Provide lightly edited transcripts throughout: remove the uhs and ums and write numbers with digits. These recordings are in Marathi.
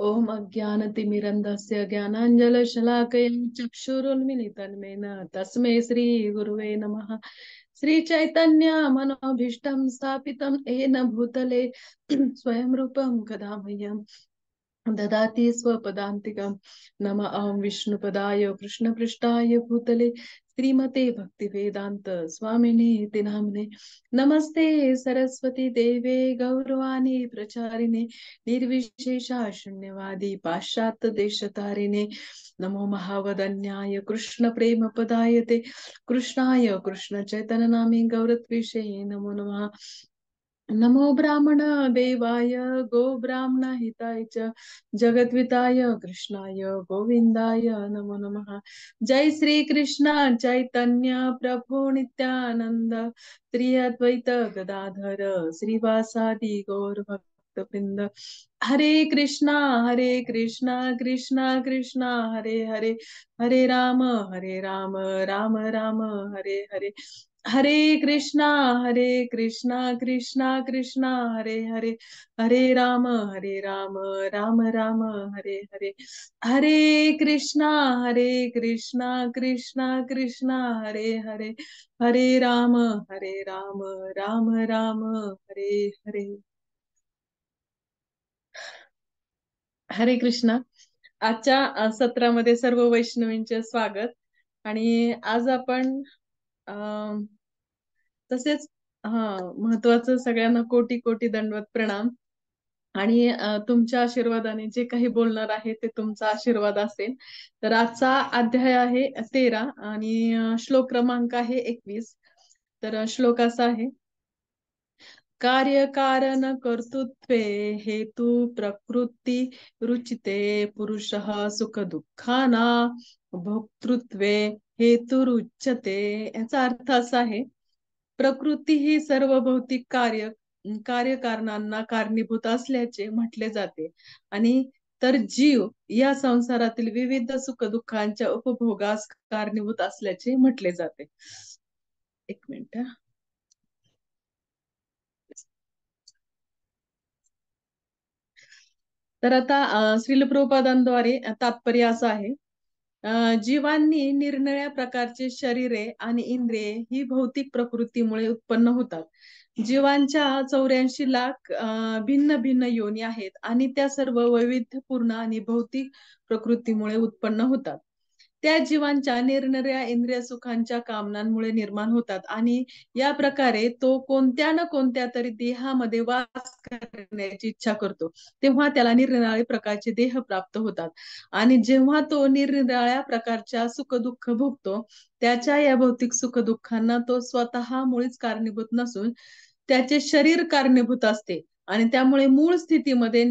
ओम अज्ञानतिमिरन्धस्य ज्ञानाञ्जलशलाकया चक्षुरुन्मिलितं येन तस्मै श्रीगुरुवे नमः। श्रीचैतन्य मनोभीष्टं स्थापितं येन भूतले स्वयं रूपं कदा मह्यं ददाति स्वपदान्तिकं। नमः विष्णुपदाय कृष्णपृष्ठाय भूतले श्रीमते भक्तिवेदान्त स्वामिने इति नाम्ने। नमस्ते सरस्वती देवे गौरवाणी प्रचारिणे निर्विशेषा शून्यवादी पाश्चात्य देशतारिणे। नमो महावदन्याय कृष्ण प्रेम पदायते कृष्णाय कृष्ण चैतन्य नामे गौरत्विषे नमो नमः। नमो ब्राह्मण देवाय गो ब्राह्मण हिताय च जगद्विताय कृष्णाय गोविंदाय नमो नमः। जय श्री कृष्ण चैतन्य प्रभु नित्यानंद श्री अद्वैत गदाधर श्रीवासादि गौर भक्तवृंद। हरे कृष्णा कृष्णा कृष्णा हरे हरे, हरे राम राम राम हरे हरे। हरे कृष्णा कृष्णा कृष्णा हरे हरे, हरे राम राम राम हरे हरे। हरे कृष्णा कृष्णा कृष्णा हरे हरे, हरे राम राम राम हरे हरे। हरे कृष्णा। आजच्या सत्रामध्ये सर्व वैष्णवींचे स्वागत। आणि आज आपण अं तसेच महत्वाचं सगळ्यांना कोटी कोटी दंडवत प्रणाम। आणि तुमच्या आशीर्वादाने जे काही बोलणार आहे ते तुमचा आशीर्वाद असेल। तर आजचा अध्याय आहे 13 आणि श्लोक क्रमांक आहे 21। तर श्लोक असा आहे, कार्यकारण कर्तृत्वे हेतु प्रकृती रुचिते पुरुषः सुख दुःखाना भोक्तृत्वे हेतुरुच्यते। याचा अर्थ असा आहे, प्रकृती ही सर्व भौतिक कार्यकारणांना कारणीभूत असल्याचे म्हटले जाते, आणि तर जीव या संसारातील विविध सुख दुःखांच्या उपभोगास कारणीभूत असल्याचे म्हटले जाते। एक मिनिट हा. तर आता श्रील प्रभुपादांद्वारे तात्पर्य असं आहे, जीवांनी निरनिराळ्या प्रकारचे शरीरे आणि इंद्रिये ही भौतिक प्रकृतीमुळे उत्पन्न होतात। जीवांच्या 84 लाख भिन्न भिन्न योनी आहेत आणि त्या सर्व वैविध्यपूर्ण आणि भौतिक प्रकृतीमुळे उत्पन्न होतात। त्या जीवांच्या निरनिराळ्या इंद्रिय सुखांच्या कामनांमुळे निर्माण होतात आणि या प्रकारे तो कोणत्या ना कोणत्या तरी देहामध्ये वास करण्याची इच्छा करतो, तेव्हा त्याला निरनिराळे प्रकारचे देह प्राप्त होतात। आणि जेव्हा तो निरनिराळ्या प्रकारच्या सुख दुःख भोगतो, त्याच्या या भौतिक सुख दुःखांना तो स्वतः मुळीच कारणीभूत नसून त्याचे शरीर कारणीभूत असते, आणि त्यामुळे मूळ स्थितीमध्ये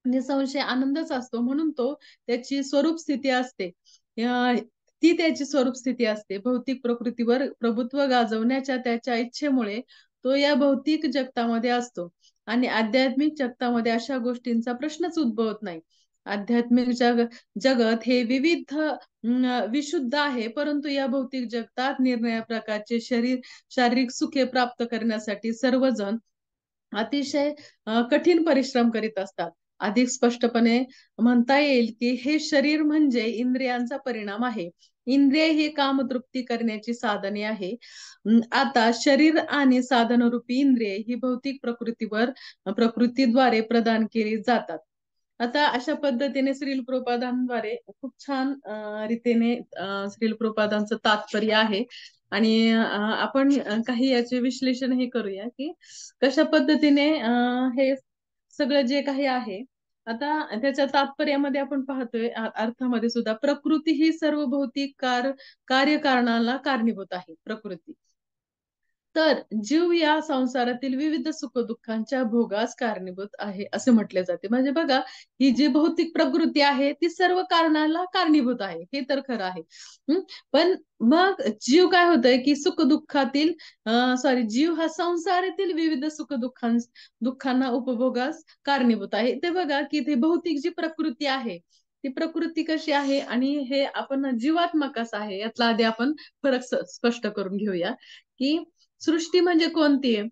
निसंशय आनंदच असतो, म्हणून तो त्याची स्वरूप स्थिती असते। ती त्याची स्वरूप स्थिती असते। भौतिक प्रकृतीवर प्रभुत्व गाजवण्याच्या त्याच्या इच्छेमुळे तो या भौतिक जगतामध्ये असतो, आणि आध्यात्मिक जगतामध्ये अशा गोष्टींचा प्रश्नच उद्भवत नाही। आध्यात्मिक जगत हे विशुद्ध आहे, परंतु या भौतिक जगतात निरनिराळ्या प्रकारचे शारीरिक सुखे प्राप्त करण्यासाठी सर्वजण अतिशय कठीण परिश्रम करीत असतात। अधिक स्पष्टपणे म्हणता येईल की हे शरीर म्हणजे इंद्रियांचा परिणाम आहे। इंद्रिय ही कामतृप्ती करण्याची साधने आहे। आता शरीर आणि साधनरूपी इंद्रिय ही भौतिक प्रकृतीद्वारे प्रदान केली जातात। आता अशा पद्धतीने श्रील प्रभुपादांद्वारे खूप छान रीतीने श्रील प्रभुपादांचं तात्पर्य आहे। आणि आपण काही याचे विश्लेषण हे करूया की कशा पद्धतीने हे सगळं जे काही आहे। आता त्याच्या तात्पर्यामध्ये आपण पाहतोय, अर्थामध्ये सुद्धा प्रकृती ही सर्व भौतिक कार्यकारणाला कारणीभूत आहे प्रकृती। तर जीव या संसारातील विविध सुखदुःखांच्या भोगास कारणीभूत आहे असे म्हटले जाते। म्हणजे बघा, ही जी भौतिक प्रकृती आहे ती सर्व कारणाला कारणीभूत आहे, हे तर खरं आहे। पण मग जीव काय होतंय की जीव हा संसारातील विविध दुःखांना उपभोगास कारणीभूत आहे। ते बघा की ते भौतिक जी प्रकृती आहे ती प्रकृती कशी आहे आणि हे आपण जीवात्मक कसं आहे, यातला आधी आपण फरक स्पष्ट करून घेऊया की सृष्टी म्हणजे कोणती आहे।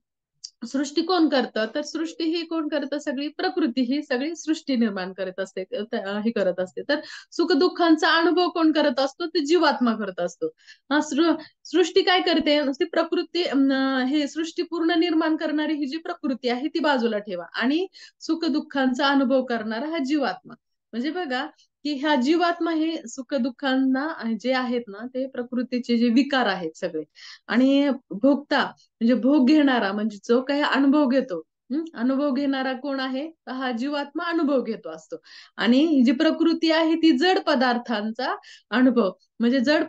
सृष्टी कोण करतं, तर सृष्टी ही कोण करतं, सगळी प्रकृती ही सगळी सृष्टी निर्माण करत असते, हे करत असते. तर सुख दुःखांचा अनुभव कोण करत असतो, ते जीवात्मा करत असतो. सृष्टी काय करते, नुसती प्रकृती हे सृष्टी पूर्ण निर्माण करणारी ही जी प्रकृती आहे ती बाजूला ठेवा, आणि सुख दुःखांचा अनुभव करणारा हा जीवात्मा. म्हणजे बघा की ह्या जीवात्मा हे सुख दुःखांना जे आहेत ना, ते प्रकृतीचे जे विकार आहेत सगळे, आणि भोगता म्हणजे भोग घेणारा, म्हणजे जो काही अनुभव घेतो, अनुभव घेणारा कोण आहे, तर हा जीवात्मा अनुभव घेतो असतो. आणि ही जी प्रकृती आहे ती जड पदार्थांचा अनुभव, म्हणजे जड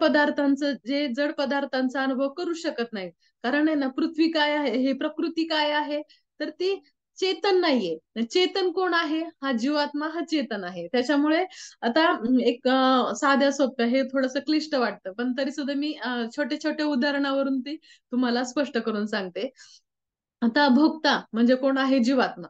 पदार्थांचा अनुभव करू शकत नाही. कारण आहे ना, पृथ्वी काय आहे, हे प्रकृती काय आहे, तर ती चेतन नाहीये. चेतन कोण आहे, हा जीवात्मा हा चेतन आहे. त्याच्यामुळे आता एक साध्या सोप्या, हे थोडंसं क्लिष्ट वाटतं, पण तरी सुद्धा मी छोटे छोटे उदाहरणावरून ती तुम्हाला स्पष्ट करून सांगते. आता भोक्ता म्हणजे कोण आहे, जीवात्मा.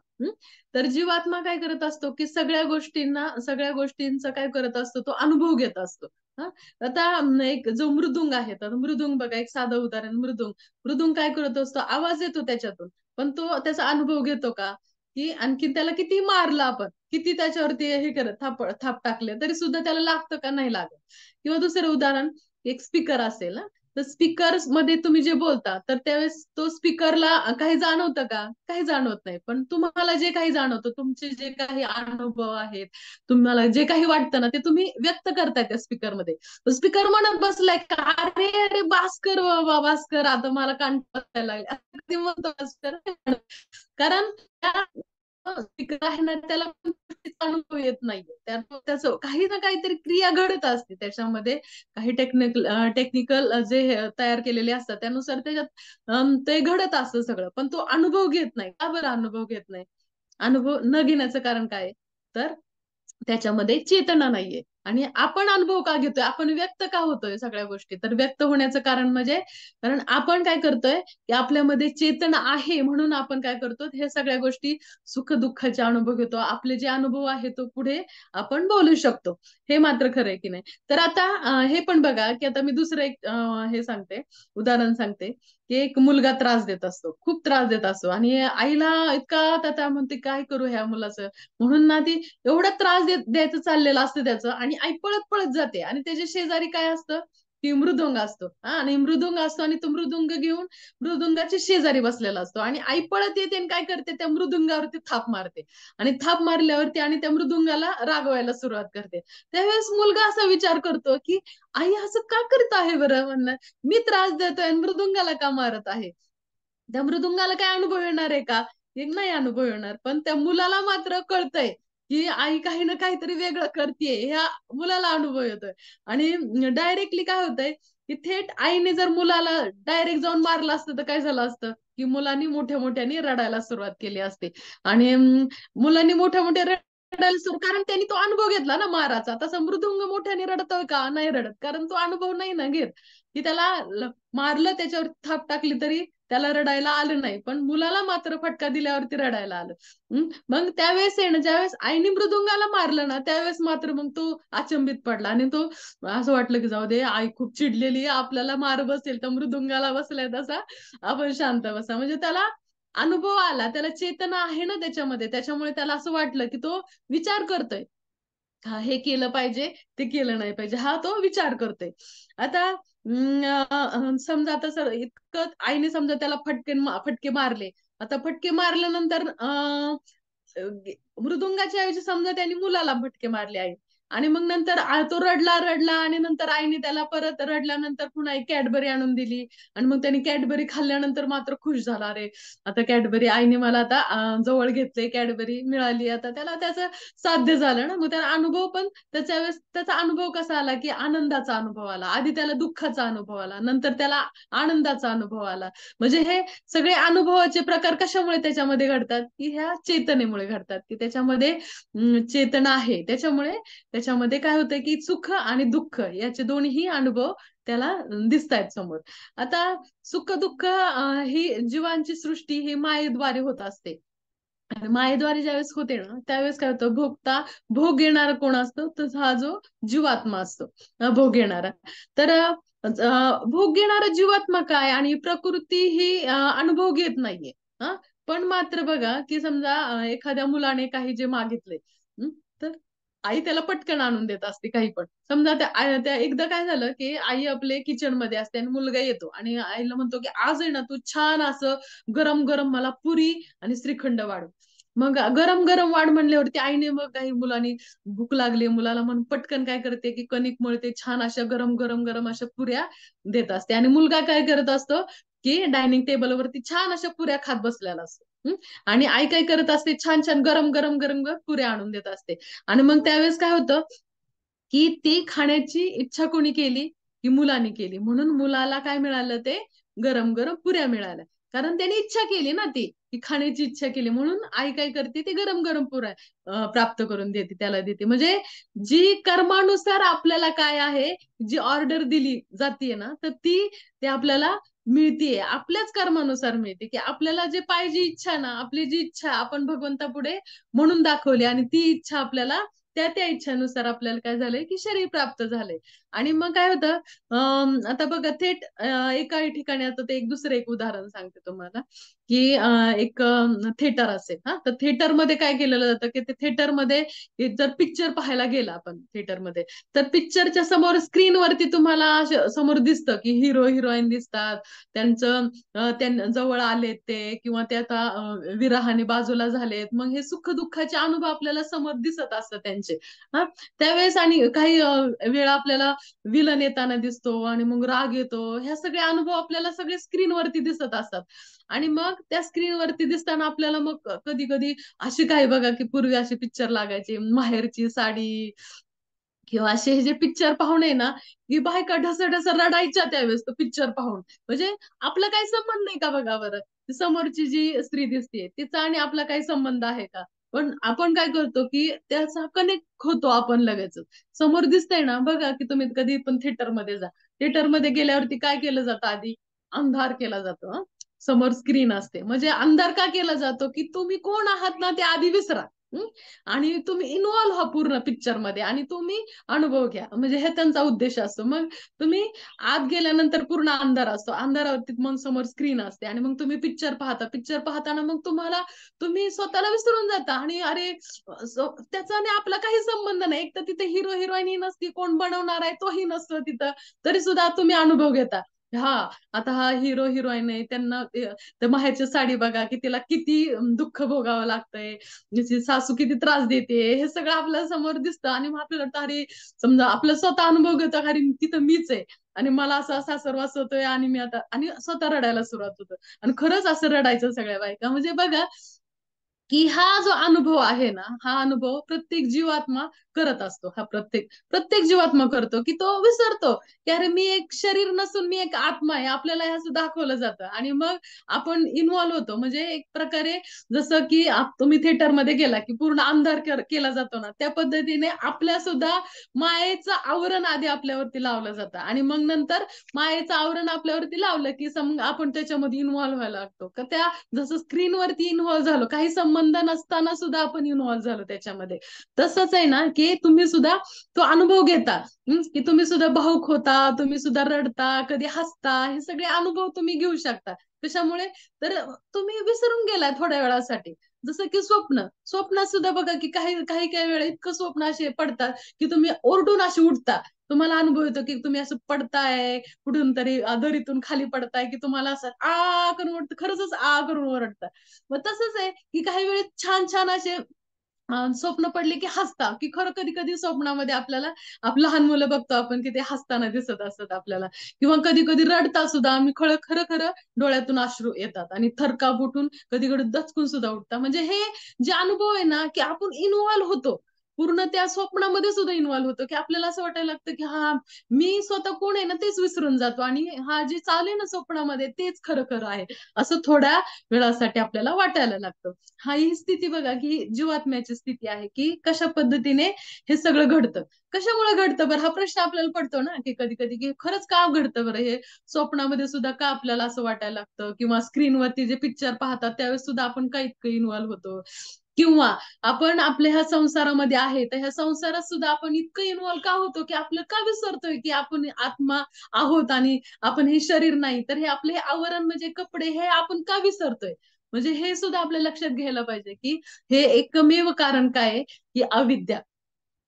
तर जीवात्मा काय करत असतो, की सगळ्या गोष्टींचा काय करत असतो, तो अनुभव घेत असतो. हा. आता एक जो मृदुंग आहे, तर मृदुंग बघा, एक साधं उदाहरण, मृदुंग. मृदुंग काय करत असतो, आवाज येतो त्याच्यातून, पण तो त्याचा अनुभव घेतो का, की आणखीन त्याला किती मारलं आपण, किती त्याच्यावरती हे करत थाप टाकले, तरी सुद्धा त्याला लागतं का, नाही लागत. किंवा दुसरं उदाहरण, एक स्पीकर असेल ना, तर स्पीकर मध्ये तुम्ही जे बोलता, तर त्यावेळेस तो स्पीकरला काही जाणवतं का, काही जाणवत नाही. पण तुम्हाला जे काही जाणवतं, तुमचे जे काही अनुभव आहेत, तुम्हाला जे काही वाटतं ना, ते तुम्ही व्यक्त करताय त्या स्पीकर मध्ये. स्पीकर म्हणत बसलाय का, अरे अरे भास्कर, बाबा भास्कर, आता मला कान बसायला लागले, असं कधी म्हणतो भास्कर? कारण त्या स्पीकर आहे ना, त्याला पण गोष्टीचा अनुभव येत नाहीये. त्याचं काही ना काहीतरी क्रिया घडत असते त्याच्यामध्ये, काही टेक्निकल जे तयार केलेले असतात, त्यानुसार त्याच्यात ते घडत असतं सगळं, पण तो अनुभव घेत नाही. का बरं अनुभव घेत नाही? अनुभव न घेण्याचं कारण काय आहे? तर त्याच्यामध्ये चेतना नाहीये. आणि आपण अनुभव का घेतोय, आपण व्यक्त का होतोय सगळ्या गोष्टी, तर व्यक्त होण्याचं कारण म्हणजे, कारण आपण काय करतोय, की आपल्यामध्ये चेतना आहे म्हणून आपण काय करतो, हे सगळ्या गोष्टी सुख दुःखाचे अनुभव घेतो. आपले जे अनुभव आहे तो पुढे आपण बोलू शकतो. हे मात्र खरं आहे की नाही. तर आता हे पण बघा, की आता मी दुसरं एक हे सांगते, उदाहरण सांगते, की एक मुलगा त्रास देत असतो, खूप त्रास देत असतो, आणि आईला इतका त्या म्हणते, काय करू ह्या मुलाचं, म्हणून ना ती एवढा त्रास द्यायचं चाललेलं असतं त्याचं, आणि आई पळत पळत जाते, आणि त्याच्या शेजारी काय असतं, की मृदुंग असतो. आणि मृदुंग असतो, आणि तो मृदुंग घेऊन मृदुंगाच्या शेजारी बसलेला असतो, आणि आई पळत येते आणि काय करते, त्या मृदुंगावरती थाप मारते, आणि थाप मारल्यावरती आणि त्या मृदुंगाला रागवायला सुरुवात करते. त्यावेळेस मुलगा असा विचार करतो, की आई असं का करत आहे बरं, म्हणणं मी त्रास देतोय आणि मृदुंगाला का मारत आहे. त्या मृदुंगाला काय अनुभव येणार आहे का, एक नाही अनुभव येणार, पण त्या मुलाला मात्र कळतंय, की आई काही ना काहीतरी वेगळं करतेय, ह्या मुलाला अनुभव येतोय. आणि डायरेक्टली काय होतंय, की थेट आईने जर मुलाला डायरेक्ट जाऊन मारलं असतं, तर काय झालं असतं, की मुलांनी मोठ्या मोठ्याने रडायला सुरुवात केली असते. आणि मुलांनी मोठ्या मोठ्या रडायला सुरू, कारण त्यांनी तो अनुभव घेतला ना माराचा. तसा मृदुंग मोठ्याने रडतोय का, नाही रडत, कारण तो अनुभव नाही ना घेत, की त्याला मारलं, त्याच्यावर थाप टाकली तरी त्याला रडायला आलं नाही, पण मुलाला मात्र फटका दिल्यावरती रडायला आलं. मग त्यावेळेस आहे ना, ज्यावेळेस आईने मृदुंगाला मारलं ना, त्यावेळेस मात्र मग तो अचंबित पडला, आणि तो असं वाटलं, की जाऊ दे, आई खूप चिडलेली आहे, आपल्याला मार बसेल, तर मृदुंगाला बसलाय तसा आपण शांत बसा. म्हणजे त्याला अनुभव आला, त्याला चेतना आहे ना त्याच्यामध्ये, त्याच्यामुळे त्याला असं वाटलं, की तो विचार करतोय, हा हे केलं पाहिजे, ते केलं नाही पाहिजे, हा तो विचार करतोय. आता समजा आता सर इतकं आईने समजा त्याला फटके मारले. आता फटके मारल्यानंतर मृदुंगाच्या ऐवजी समजा त्यांनी मुलाला फटके मारले आई, आणि मग नंतर तो रडला रडला, आणि नंतर आईने त्याला परत रडल्यानंतर पुन्हा एक कॅडबरी आणून दिली, आणि मग त्यांनी कॅडबरी खाल्ल्यानंतर मात्र खुश झाला, अरे आता कॅडबरी आईने मला आता जवळ घेतले, कॅडबरी मिळाली, आता त्याला त्याचं साध्य झालं ना. मग त्याला अनुभव पण त्याच्या वेळेस त्याचा अनुभव कसा आला, की आनंदाचा अनुभव आला. आधी त्याला दुःखाचा अनुभव आला, नंतर त्याला आनंदाचा अनुभव आला. म्हणजे हे सगळे अनुभवाचे प्रकार कशामुळे त्याच्यामध्ये घडतात, की ह्या चेतनेमुळे घडतात, की त्याच्यामध्ये चेतना आहे, त्याच्यामुळे त्याच्यामध्ये काय होतं, की सुख आणि दुःख याचे दोन्ही अनुभव त्याला दिसतायत समोर. आता सुख दुःख ही जीवांची सृष्टी ही मायेद्वारे होत असते. आणि मायेद्वारे ज्यावेळेस होते ना, त्यावेळेस काय होतं, भोग घेणारा कोण असतो, तर हा जो जीवात्मा असतो, भोग घेणारा. तर भोग घेणारा जीवात्मा काय, आणि प्रकृती ही अनुभव घेत नाहीये. हा. पण मात्र बघा की समजा एखाद्या मुलाने काही जे मागितले, हं, तर आई त्याला पटकन आणून देत असते काही पण. समजा त्या एकदा काय झालं की आई आपले किचन मध्ये असते आणि मुलगा येतो आणि आईला म्हणतो की आज आहे ना तू छान असं गरम गरम मला पुरी आणि श्रीखंड वाढ. मग गरम गरम वाढ म्हणल्यावरती आईने मग काही मुलांनी भूक लागली मुलाला म्हणून पटकन काय करते की कणिक मळते छान अशा गरम गरम गरम अशा पुऱ्या देत असते आणि मुलगा काय करत असतो की डायनिंग टेबलवरती छान अशा पुऱ्या खात बसलेला असतो. आणि आई काय करत असते छान छान गरम गरम गरम गरम पुऱ्या आणून देत असते. आणि मग त्यावेळेस काय होतं की ती खाण्याची इच्छा कोणी केली की मुलाने केली म्हणून मुलाला काय मिळालं ते गरम गरम पुऱ्या मिळाल्या. कारण त्याने इच्छा केली ना ती की खाण्याची इच्छा केली म्हणून आई काय करते ते गरम गरम पुऱ्या प्राप्त करून देते त्याला देते. म्हणजे जी कर्मानुसार आपल्याला काय आहे जी ऑर्डर दिली जाते ना तर ती ते आपल्याला मिळतीये आपल्याच कर्मानुसार मिळते की आपल्याला जे पाहिजे इच्छा ना आपली जी इच्छा आपण भगवंतापुढे म्हणून दाखवली आणि ती इच्छा आपल्याला त्या इच्छेनुसार आपल्याला काय झालंय की शरीर प्राप्त झालंय. आणि मग काय होतं आता बघा थेट एका ठिकाणी आता ते दुसरं एक उदाहरण सांगते तुम्हाला की एक थिएटर असेल हा तर थिएटरमध्ये काय केलेलं जातं की ते थिएटरमध्ये जर पिक्चर पाहायला गेला आपण थिएटरमध्ये तर पिक्चरच्या समोर स्क्रीनवरती तुम्हाला समोर दिसतं की हिरो हिरोईन दिसतात त्यांचं त्यांना जवळ आलेत ते किंवा ते आता विरहाने बाजूला झालेत मग हे सुख दुःखाचे अनुभव आपल्याला समोर दिसत असतात त्यांचे. हा त्यावेळेस आणि काही वेळा आपल्याला विलन येताना दिसतो आणि मग राग येतो ह्या सगळे अनुभव आपल्याला सगळे स्क्रीनवरती दिसत असतात. आणि मग त्या स्क्रीनवरती दिसताना आपल्याला मग कधी कधी अशी काही बघा की पूर्वी असे पिक्चर लागायचे माहेरची साडी किंवा असे हे जे पिक्चर पाहून आहे ना की बायका ढसढस रडायच्या त्यावेळेस तो पिक्चर पाहून. म्हणजे आपला काही संबंध नाही का बघा बरं समोरची जी स्त्री दिसते तिचा आणि आपला काही संबंध आहे का. पण आपण काय करतो की त्याचा कनेक्ट होतो आपण लगेच. समोर दिसतंय ना बघा की तुम्ही कधी पण थिएटरमध्ये जा थिएटरमध्ये गेल्यावरती काय केलं जातं आधी अंधार केला जातो हं. समोर स्क्रीन असते म्हणजे अंधार का केला जातो की तुम्ही कोण आहात ना ते आधी विसरा. हं? आणि तुम्ही इन्व्हॉल्व्ह व्हा पूर्ण पिक्चर मध्ये आणि तुम्ही अनुभव घ्या म्हणजे हे त्यांचा उद्देश असतो. मग तुम्ही आत गेल्यानंतर पूर्ण अंधार असतो अंधारावरती मग समोर स्क्रीन असते आणि मग तुम्ही पिक्चर पाहता पिक्चर पाहताना मग तुम्हाला तुम्ही स्वतःला विसरून जाता आणि अरे त्याचा आणि आपला काही संबंध नाही. एक तर तिथे हिरो हिरोईन ही नसती कोण बनवणार आहे तोही नसतो तिथं तरी सुद्धा तुम्ही अनुभव घेता. हा आता हा हिरो हिरोईन आहे त्यांना त्या माहेरची साडी बघा की तिला किती दुःख भोगावं लागतंय तिची सासू किती त्रास देते हे सगळं आपल्या समोर दिसतं आणि मग आपल्याला वाटतं अरे समजा आपलं स्वतः अनुभव घेतो अरे तिथं मीच आहे आणि मला असं सासरवास होतोय आणि मी आता आणि स्वतः रडायला सुरुवात होतं. आणि खरंच असं रडायचं सगळ्या बायका म्हणजे बघा की हा जो अनुभव आहे ना हा अनुभव प्रत्येक जीवात्मा करत असतो. हा प्रत्येक प्रत्येक जीवात्मा करतो की तो विसरतो की अरे मी एक शरीर नसून मी एक आत्मा आहे आपल्याला हे असं दाखवलं जातं आणि मग आपण इन्व्हॉल्व्ह होतो. म्हणजे एक प्रकारे जसं की तुम्ही थिएटरमध्ये गेला की पूर्ण अंधार केला जातो ना त्या पद्धतीने आपल्या सुद्धा मायेचं आवरण आधी आपल्यावरती लावलं जातं आणि मग नंतर मायेचं आवरण आपल्यावरती लावलं की समज आपण त्याच्यामध्ये इन्व्हॉल्व्ह व्हायला लागतो का त्या जसं स्क्रीनवरती इन्व्हॉल्व्ह झालो काही संबंध नसताना सुद्धा आपण इन्व्हॉल्व्ह झालो त्याच्यामध्ये. तसंच आहे ना की तुम्ही सुद्धा तो अनुभव घेता. की तुम्ही सुद्धा भावुक होता तुम्ही सुद्धा रडता कधी हसता हे सगळे अनुभव तुम्ही घेऊ शकता. कशामुळे तर तुम्ही विसरून गेलाय थोड्या वेळासाठी. जसं की स्वप्नात सुद्धा बघा की काही काही काही वेळा इतकं स्वप्न असे पडतात की तुम्ही ओरडून असे उठता. तुम्हाला अनुभव येतो की तुम्ही असं पडताय कुठून तरी दरीतून खाली पडताय की तुम्हाला असं आ करून ओरडतं खरंच आ करून ओरडतं. मग तसंच आहे की काही वेळेस छान छान असे स्वप्न पडले की हसता की खरं कधी कधी स्वप्नामध्ये आपल्याला लहान मुलं बघतो आपण की ते हसताना दिसत असतात आपल्याला किंवा कधी कधी रडता सुद्धा आम्ही खरं खरं खरं डोळ्यातून अश्रू येतात आणि थरकाप उठून कधी कधी दचकून सुद्धा उठतात. म्हणजे हे जे अनुभव आहे ना की आपण इन्व्हॉल्व्ह होतो पूर्ण त्या स्वप्नामध्ये सुद्धा इन्व्हॉल्व्ह होतो की आपल्याला असं वाटायला लागतं की हा मी स्वतः कोण आहे ना तेच विसरून जातो आणि हा जे चालू आहे ना स्वप्नामध्ये तेच खरं खरं आहे असं थोड्या वेळासाठी आपल्याला वाटायला लागतं. हा ही स्थिती बघा की जीवात्म्याची स्थिती आहे की कशा पद्धतीने हे सगळं घडतं. कशामुळे घडतं बरं हा प्रश्न आपल्याला पडतो ना की कधी कधी की खरंच का घडतं बरं हे स्वप्नामध्ये सुद्धा का आपल्याला असं वाटायला लागतं किंवा स्क्रीनवरती जे पिक्चर पाहतात त्यावेळेस सुद्धा आपण का इतकं इन्व्हॉल्व्ह होतो किंवा आपण आपल्या ह्या संसारामध्ये आहे तर ह्या संसारात सुद्धा आपण इतकं इन्व्हॉल्व्ह का होतो की आपलं का विसरतोय की आपण आत्मा आहोत आणि आपण हे शरीर नाही तर हे आपले आवरण म्हणजे कपडे हे आपण का विसरतोय. म्हणजे हे सुद्धा आपल्या लक्षात घ्यायला पाहिजे की हे एकमेव कारण काय आहे, की अविद्या.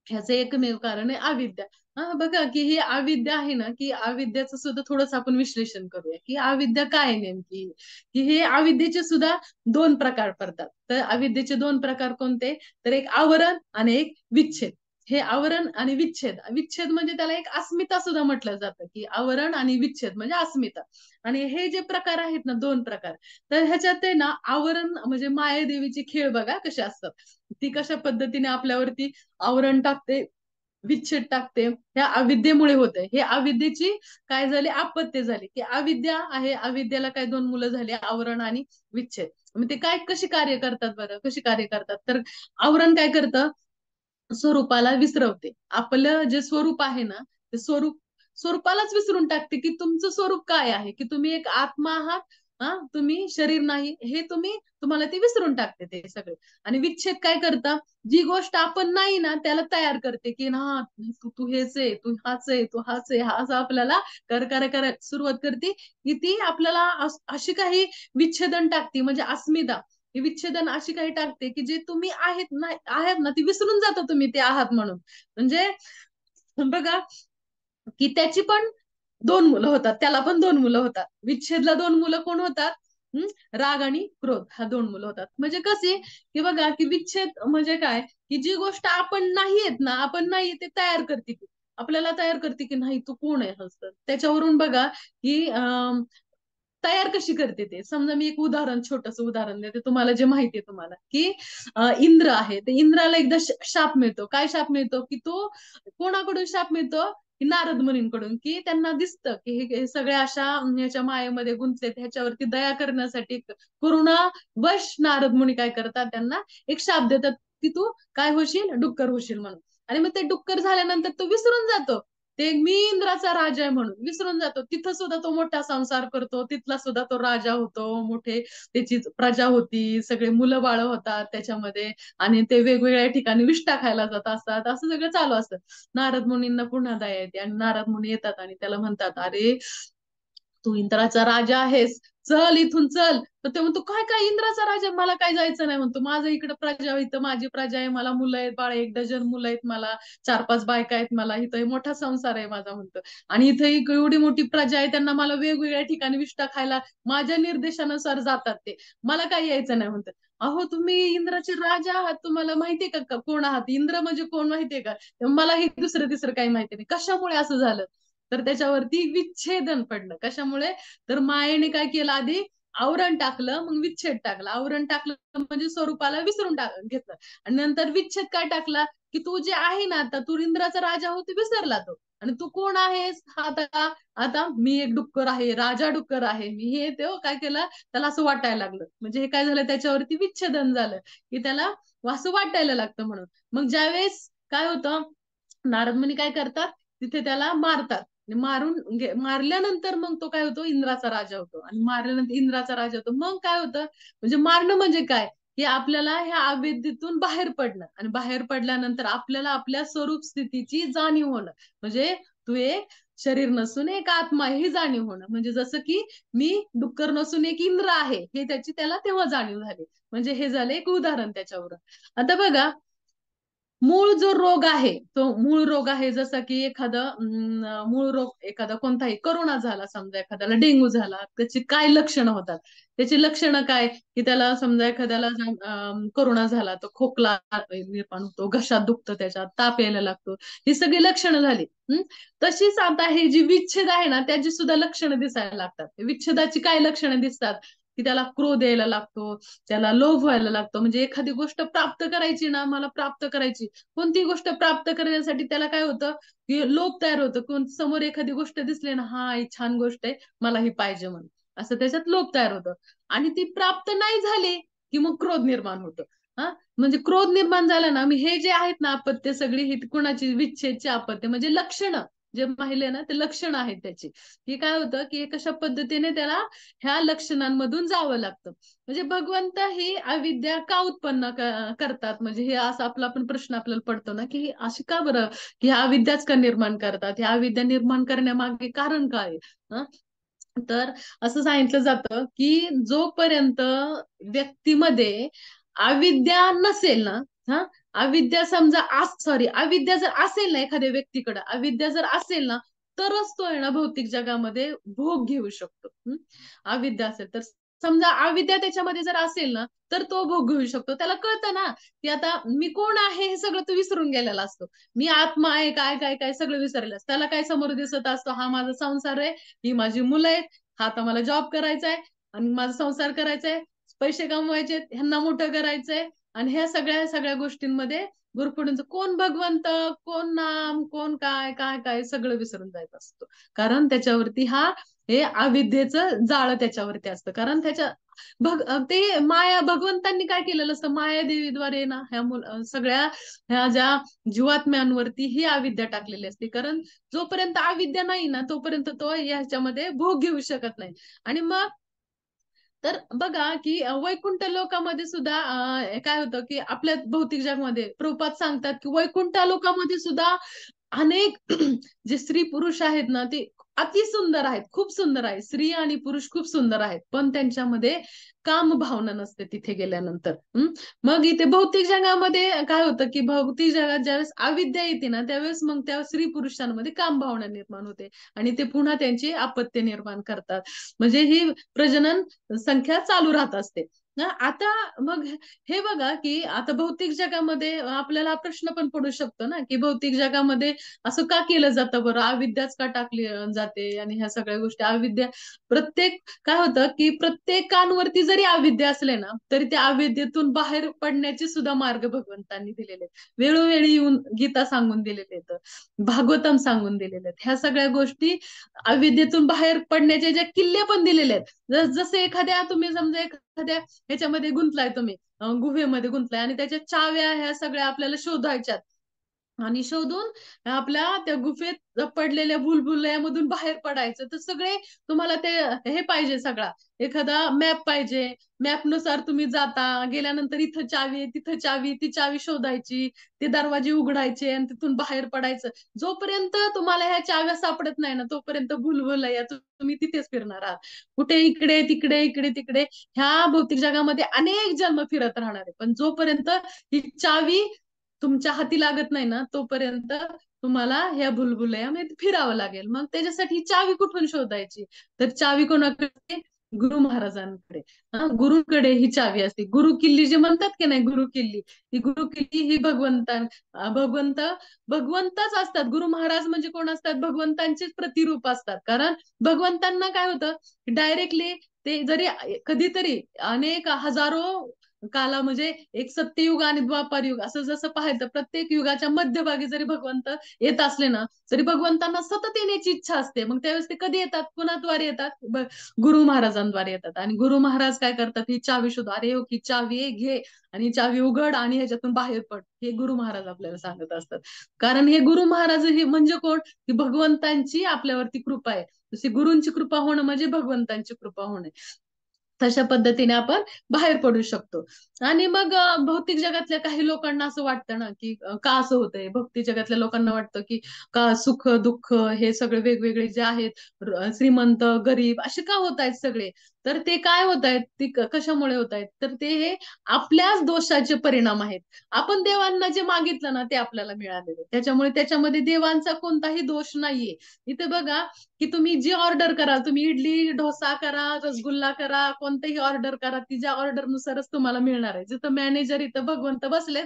ह्याचं एकमेव कारण आहे अविद्या. हा बघा की ही अविद्या आहे ना, की अविद्याचं सुद्धा थोडंसं आपण विश्लेषण करूया की अविद्या काय आहे नेमकी. की हे अविद्येचे सुद्धा दोन प्रकार पडतात. तर अविद्येचे दोन प्रकार कोणते, तर एक आवरण आणि एक विच्छेद. हे आवरण आणि विच्छेद, विच्छेद म्हणजे त्याला एक अस्मिता सुद्धा म्हटलं जातं, की आवरण आणि विच्छेद म्हणजे अस्मिता. आणि हे जे प्रकार आहेत ना, दोन प्रकार, तर ह्याच्यात आहे ना आवरण म्हणजे मायादेवीचे खेळ बघा कसे असतात. ती कशा पद्धतीने आपल्यावरती आवरण टाकते, विच्छेद टाकते, ह्या अविद्येमुळे होतंय. हे अविद्येची काय झाली, आपत्ती झाली, की अविद्या आहे, अविद्याला काय दोन मुलं झाली, आवरण आणि विच्छेद. मग ते काय कशी कार्य करतात बरं, कशी कार्य करतात, तर आवरण काय करतं, स्वरूपाला विसरवते. आपलं जे स्वरूप आहे ना, ते स्वरूपालाच विसरून टाकते, की तुमचं स्वरूप काय आहे, की तुम्ही एक आत्मा आहात. हा, तुम्ही शरीर नाही, हे तुम्हाला ते विसरून टाकते ते सगळे. आणि विच्छेद काय करता, जी गोष्ट आपण नाही ना त्याला तयार करते, की ना तू तू हेच आहे, तू हाच आहे, तू हाच आहे, हा असं आपल्याला कर सुरुवात करते, की ती आपल्याला अशी काही विच्छेदन टाकते, म्हणजे अस्मिता. ही विच्छेदन अशी काही टाकते, की जे तुम्ही आहेत ना ती विसरून जाता तुम्ही ते आहात म्हणून. म्हणजे बघा की त्याची पण दोन मुलं होतात, त्याला पण दोन मुलं होतात. विच्छेदला दोन मुलं कोण होतात, हम्म, राग आणि क्रोध, हा दोन मुलं होतात. म्हणजे कसे, की बघा की विच्छेद म्हणजे काय, की जी गोष्ट आपण नाही आहेत ना, आपण नाही ते तयार करते ती. आपल्याला तयार करते की नाही तू कोण आहे हसत. त्याच्यावरून बघा की तयार कशी करते ते. समजा मी एक उदाहरण, छोटस उदाहरण देते तुम्हाला, जे माहितीये तुम्हाला, की इंद्र आहे, ते इंद्राला एकदा शाप मिळतो. काय शाप मिळतो, की तो कोणाकडून शाप मिळतो, की नारद मुनींकडून. की त्यांना दिसतं की हे सगळ्या अशा ह्याच्या मायेमध्ये गुंतलेत, ह्याच्यावरती दया करण्यासाठी करुणा वश नारद मुनी काय करतात, त्यांना एक शाप देतात, की तू काय होशील, डुक्कर होशील म्हणून. आणि मग ते डुक्कर झाल्यानंतर तो विसरून जातो, ते मी इंद्राचा राजा आहे म्हणून विसरून जातो. तिथं सुद्धा तो मोठा संसार करतो, तिथला सुद्धा तो राजा होतो, मोठे त्याची प्रजा होती, सगळे मुलं बाळ होतात त्याच्यामध्ये. आणि ते वेगवेगळ्या ठिकाणी विष्ठा खायला जात असतात, असं सगळं चालू असतं. नारद मुनींना पुन्हा दया येते आणि नारद मुनी येतात आणि त्याला म्हणतात, अरे तू इंद्राचा राजा आहेस, चल इथून चल. तर ते म्हणतो, काय काय इंद्राचा राजा, मला काय जायचं नाही म्हणतो, माझं इकडे प्रजा, इथं माझी प्रजा आहे, मला मुलं आहेत बाळ, एक डझन मुलं आहेत मला, चार पाच बायका आहेत मला, इथं मोठा संसार आहे माझा म्हणतो. आणि इथं एवढी मोठी प्रजा आहे, त्यांना मला वेगवेगळ्या ठिकाणी विष्ठा खायला माझ्या निर्देशानुसार जातात ते, मला काही यायचं नाही म्हणतात. अहो तुम्ही इंद्राचे राजा आहात, तुम्हाला माहितीये का कोण आहात, इंद्र म्हणजे कोण माहितीये का. मला हे दुसरं तिसरं काही माहिती नाही, कशामुळे असं झालं. तर त्याच्यावरती विच्छेदन पडलं, कशामुळे, तर मायेने काय केलं, आधी आवरण टाकलं, मग विच्छेद टाकला. आवरण टाकलं म्हणजे स्वरूपाला विसरून घेतलं. आणि नंतर विच्छेद काय टाकला, की तू जे आहे ना आता, तू इंद्राचा राजा होतो विसरला तो. आणि तू कोण आहेस, हा आता, आता मी एक डुक्कर आहे, राजा डुक्कर आहे मी, हे ते काय केलं, त्याला असं वाटायला लागलं. म्हणजे हे काय झालं, त्याच्यावरती विच्छेदन झालं, की त्याला असं वाटायला लागतं म्हणून. मग ज्यावेळेस काय होतं, नारद मुनी काय करतात, तिथे त्याला मारतात. मारल्यानंतर मग तो काय होतो, इंद्राचा राजा होतो. आणि मारल्यानंतर इंद्राचा राजा होतो, मग काय होतं, म्हणजे मारणं म्हणजे काय, की आपल्याला ह्या अविद्येतून बाहेर पडणं. आणि बाहेर पडल्यानंतर आपल्याला आपल्या स्वरूप स्थितीची जाणीव होणं. म्हणजे तू एक शरीर नसून एक आत्मा आहे, ही जाणीव होणं. म्हणजे जसं की मी डुक्कर नसून एक इंद्र आहे, हे त्याला तेव्हा जाणीव झाली. म्हणजे हे झालं एक उदाहरण त्याच्यावर. आता बघा, मूळ जो रोग आहे, तो मूळ रोग आहे, जसं की एखादं मूळ रोग, एखादा कोणताही करोना झाला समजा, एखाद्याला डेंग्यू झाला, त्याची काय लक्षणं होतात. त्याची लक्षणं काय, की त्याला समजा एखाद्याला करोना झाला तर खोकला निर्माण होतो, घशात दुखतं, त्याच्यात ताप यायला लागतो, ही सगळी लक्षणं झाली. तशीच आता ही जी विच्छेद आहे ना, त्याची सुद्धा लक्षणं दिसायला लागतात. विच्छेदाची काय लक्षणं दिसतात, की त्याला क्रोध यायला लागतो, त्याला लोभ व्हायला लागतो. म्हणजे एखादी गोष्ट प्राप्त करायची ना, मला प्राप्त करायची, कोणती गोष्ट प्राप्त करण्यासाठी त्याला काय होतं, की लोभ तयार होतं. कोण समोर एखादी गोष्ट दिसली ना, हा ही छान गोष्ट आहे, मला ही पाहिजे म्हणून, असं त्याच्यात लोभ तयार होतं. आणि ती प्राप्त नाही झाली की मग क्रोध निर्माण होतं. हा, म्हणजे क्रोध निर्माण झाला ना, मी हे जे आहेत ना अपत्य सगळी, ही कुणाची, विच्छेदची अपत्य, म्हणजे लक्षणं जे पाहिले ना, ते लक्षणं आहेत त्याची. की काय होतं, की कशा पद्धतीने त्याला ह्या लक्षणांमधून जावं लागतं. म्हणजे भगवंत ही अविद्या का उत्पन्न करतात, म्हणजे हे असं आपला पण प्रश्न आपल्याला पडतो ना, की अशी का बरं, की ह्या अविद्याच का निर्माण करतात, ह्या अविद्या निर्माण करण्यामागे कारण काय आहे? तर असं सांगितलं जातं की जोपर्यंत व्यक्तीमध्ये अविद्या नसेल ना, हा, अविद्या समजा सॉरी, अविद्या जर असेल ना एखाद्या व्यक्तीकडे, अविद्या जर असेल ना, तरच तो आहे ना भौतिक जगामध्ये भोग घेऊ शकतो. अविद्या असेल तर, समजा अविद्या त्याच्यामध्ये जर असेल ना, तर तो भोग घेऊ शकतो. त्याला कळतं ना की आता मी कोण आहे हे सगळं तो विसरून गेलेला असतो. मी आत्मा आहे, काय काय काय सगळं विसरलेलं असतं. त्याला काय समोर दिसत असतो, हा माझा संसार आहे, ही माझी मुलं आहेत, हा आता मला जॉब करायचा आहे आणि माझा संसार करायचा आहे, पैसे कमवायचे, ह्यांना मोठं करायचंय, आणि ह्या सगळ्या सगळ्या गोष्टींमध्ये गुरफटून कोण भगवंत, कोण नाम, कोण काय काय काय सगळं विसरून जायचं असतो. कारण त्याच्यावरती हे अविद्येचं जाळं त्याच्यावरती असतं. कारण त्याच्या ते माया भगवंतांनी काय केलेलं असतं, माया देवीद्वारे ना सगळ्या ह्या ज्या जीवात्म्यांवरती ही अविद्या टाकलेली असते. कारण जोपर्यंत अविद्या नाही ना, तोपर्यंत तो ह्याच्यामध्ये भोग घेऊ शकत नाही. आणि मग तर बघा की वैकुंठ लोकामध्ये सुद्धा काय होतं की आपल्या भौतिक जगामध्ये प्रभुपाद सांगतात की वैकुंठ लोकामध्ये सुद्धा अनेक जे स्त्री पुरुष आहेत ना, ते अति सुंदर आहेत, खूप सुंदर आहेत. स्त्री आणि पुरुष खूप सुंदर आहेत, पण त्यांच्यामध्ये काम भावना नसते तिथे गेल्यानंतर. मग इथे भौतिक जगामध्ये काय होतं की भौतिक जगात ज्यावेळेस अविद्या येते ना, त्यावेळेस मग त्या स्त्री पुरुषांमध्ये काम भावना निर्माण होते आणि ते पुन्हा त्यांची अपत्य निर्माण करतात. म्हणजे ही प्रजनन संख्या चालू राहत असते ना. आता मग हे बघा की आता भौतिक जगामध्ये आपल्याला हा प्रश्न पण पडू शकतो ना, की भौतिक जगामध्ये असं का केलं जातं बरं, अविद्याच का टाकली जाते, आणि ह्या सगळ्या गोष्टी अविद्या प्रत्येक काय होतं की प्रत्येकांवरती जरी अविद्या असले ना, तरी त्या अविद्येतून बाहेर पडण्याचे सुद्धा मार्ग भगवंतांनी दिलेले आहेत. वेळोवेळी येऊन गीता सांगून दिलेले आहेत, भागवतम सांगून दिलेले आहेत. ह्या सगळ्या गोष्टी अविद्येतून बाहेर पडण्याचे जे किल्ले पण दिलेले आहेत. जसे एखाद्या तुम्ही समजा एखाद्या ह्याच्यामध्ये गुंतलाय तुम्ही, गुहेमध्ये गुंतलाय आणि त्याच्या चाव्या ह्या सगळ्या आपल्याला शोधायच्यात, आणि शोधून आपल्या त्या गुफेत पडलेल्या भुलभुलैयामधून बाहेर पडायचं. तर सगळे तुम्हाला ते हे पाहिजे, सगळा एखादा मॅप पाहिजे. मॅपनुसार तुम्ही जाता, गेल्यानंतर इथं चावी आहे, तिथं चावी, ती चावी शोधायची, ते दरवाजे उघडायचे आणि तिथून बाहेर पडायचं. जोपर्यंत तुम्हाला ह्या चाव्या सापडत नाही ना, तोपर्यंत भुलभुलैया तुम्ही तिथेच फिरणार आहात. कुठे इकडे तिकडे इकडे तिकडे ह्या भौतिक जगामध्ये अनेक जन्म फिरत राहणार आहे. पण जोपर्यंत ही चावी तुमच्या हाती लागत नाही ना, तोपर्यंत तुम्हाला ह्या भुलभुलैयामध्ये फिरावं लागेल. मग त्याच्यासाठी चावी कुठून शोधायची? तर चावी कोणाकडे? गुरु महाराजांकडे. गुरुकडे ही चावी असते. गुरु किल्ली जे म्हणतात की नाही, गुरु किल्ली, ही गुरु किल्ली ही भगवंत भगवंतच असतात. गुरु महाराज म्हणजे कोण असतात? भगवंतांचेच प्रतिरूप असतात. कारण भगवंतांना काय होतं, डायरेक्टली ते जरी कधीतरी अनेक हजारो काला म्हणजे एक सत्ययुग आणि द्वापार युग असं जसं पाहायचं, प्रत्येक युगाच्या मध्यभागी जरी भगवंत येत असले ना, तरी भगवंतांना सतत येण्याची इच्छा असते. मग त्यावेळेस ते कधी येतात, कुणाद्वारे येतात? गुरु महाराजांद्वारे येतात. आणि गुरु महाराज काय करतात? ही चावी शोध, अरे हो की चावी आहे, घे आणि चावी उघड आणि ह्याच्यातून बाहेर पड, हे गुरु महाराज आपल्याला सांगत असतात. कारण हे गुरु महाराज हे म्हणजे कोण? की भगवंतांची आपल्यावरती कृपा आहे. जशी गुरूंची कृपा होणं म्हणजे भगवंतांची कृपा होणे. तशा पद्धतीने आपण बाहेर पडू शकतो. आणि मग भौतिक जगातल्या काही लोकांना असं वाटतं ना, की का असं होतंय? भौतिक जगातल्या लोकांना वाटतं, की का सुख, दुःख हे सगळे वेगवेगळे जे आहेत, श्रीमंत, गरीब असे का होत आहेत सगळे? तर ते काय होत आहेत? ते कशामुळे होत आहेत? तर ते हे आपल्याच दोषाचे परिणाम आहेत. आपण देवांना जे मागितलं ना, ते आपल्याला मिळालेलं. त्याच्यामुळे त्याच्यामध्ये देवांचा कोणताही दोष नाहीये. इथे बघा, की तुम्ही जी ऑर्डर करा, तुम्ही इडली, डोसा करा, रसगुल्ला करा, कोणतेही ऑर्डर करा, ती ज्या ऑर्डर नुसारच तुम्हाला मिळणार आहे. जिथं मॅनेजर इथं भगवंत बसले,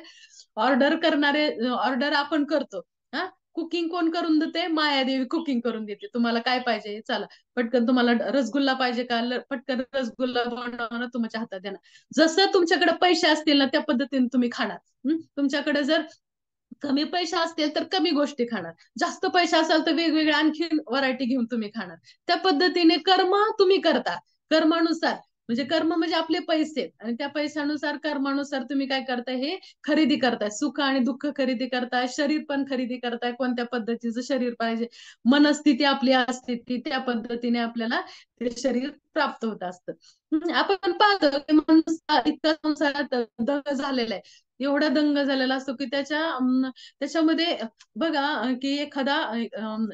ऑर्डर करणारे, ऑर्डर आपण करतो. हा, कुकिंग कोण करून देते? मायादेवी कुकिंग करून देते. तुम्हाला काय पाहिजे? चला, पटकन तुम्हाला रसगुल्ला पाहिजे का? पटकन रसगुल्ला बनवणं तुमच्या हातात देणार. जसं तुमच्याकडे पैसे असतील ना, त्या पद्धतीने तुम्ही खाणार. तुमच्याकडे जर कमी पैसे असतील तर कमी गोष्टी खाणार, जास्त पैसे असेल तर वेगवेगळ्या आणखीन व्हरायटी घेऊन तुम्ही खाणार. त्या पद्धतीने कर्म तुम्ही करता. कर्मानुसार म्हणजे कर्म म्हणजे आपले पैसे, आणि त्या पैशानुसार कर्मानुसार तुम्ही काय करताय? हे खरेदी करताय. सुख आणि दुःख खरेदी करताय, शरीर पण खरेदी करताय, कोणत्या पद्धतीचं शरीर पाहिजे, मनस्थिती आपली असते ती त्या पद्धतीने आपल्याला ते शरीर प्राप्त होत असतं. आपण पाहतो की माणूस हा इतका संसारात दंग झालेला आहे, एवढा दंग झालेला असतो की त्याच्यामध्ये बघा की एखादा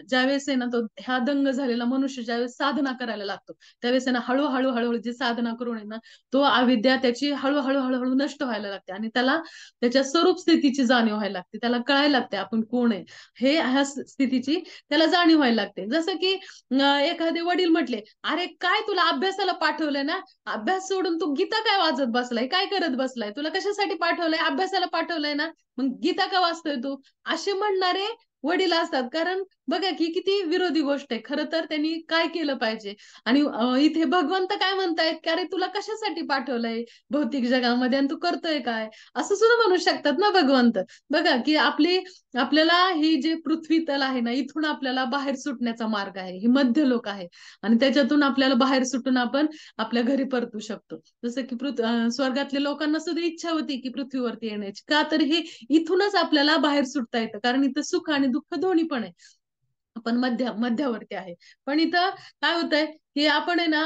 ज्यावेळेस आहे ना तो ह्या दंग झालेला मनुष्य ज्यावेळेस साधना करायला लागतो, त्यावेळेस आहे ना हळूहळू हळूहळू जी साधना करून आहे ना, तो अविद्या त्याची हळूहळू हळूहळू नष्ट व्हायला लागते आणि त्याला त्याच्या स्वरूप स्थितीची जाणीव व्हायला लागते. त्याला कळायला लागते आपण कोण आहे, हे ह्या स्थितीची त्याला जाणीव व्हायला लागते. जसं की एखादे वडील म्हटले, अरे काय तुला अभ्यासाला पाठवलंय ना, अभ्यास सोडून तू गीता काय वाचत बसलाय, काय करत बसलाय, तुला कशासाठी पाठवलंय, अभ्यासाला पाठवलंय ना, मग गीता का वाचतोय तू, असे म्हणणारे वडील असतात. कारण बघा की किती विरोधी गोष्ट आहे. खरं तर त्यांनी काय केलं पाहिजे. आणि इथे भगवंत काय म्हणतायत की अरे तुला कशासाठी पाठवलंय भौतिक जगामध्ये आणि तू करतोय काय, असं सुद्धा म्हणू शकतात ना भगवंत. बघा की आपल्याला ही जे पृथ्वी तल आहे ना, इथून आपल्याला बाहेर सुटण्याचा मार्ग आहे, ही मध्य लोक आहे आणि त्याच्यातून आपल्याला बाहेर सुटून आपण आपल्या घरी परतू शकतो. जसं की स्वर्गातल्या लोकांना सुद्धा इच्छा होती की पृथ्वीवरती येण्याची, का तर हे इथूनच आपल्याला बाहेर सुटता येतं, कारण इथं सुख आणि दुःख दोन्ही पण आहे. आपण मध्यावरती आहे. पण इथं काय होतंय की आपण आहे ना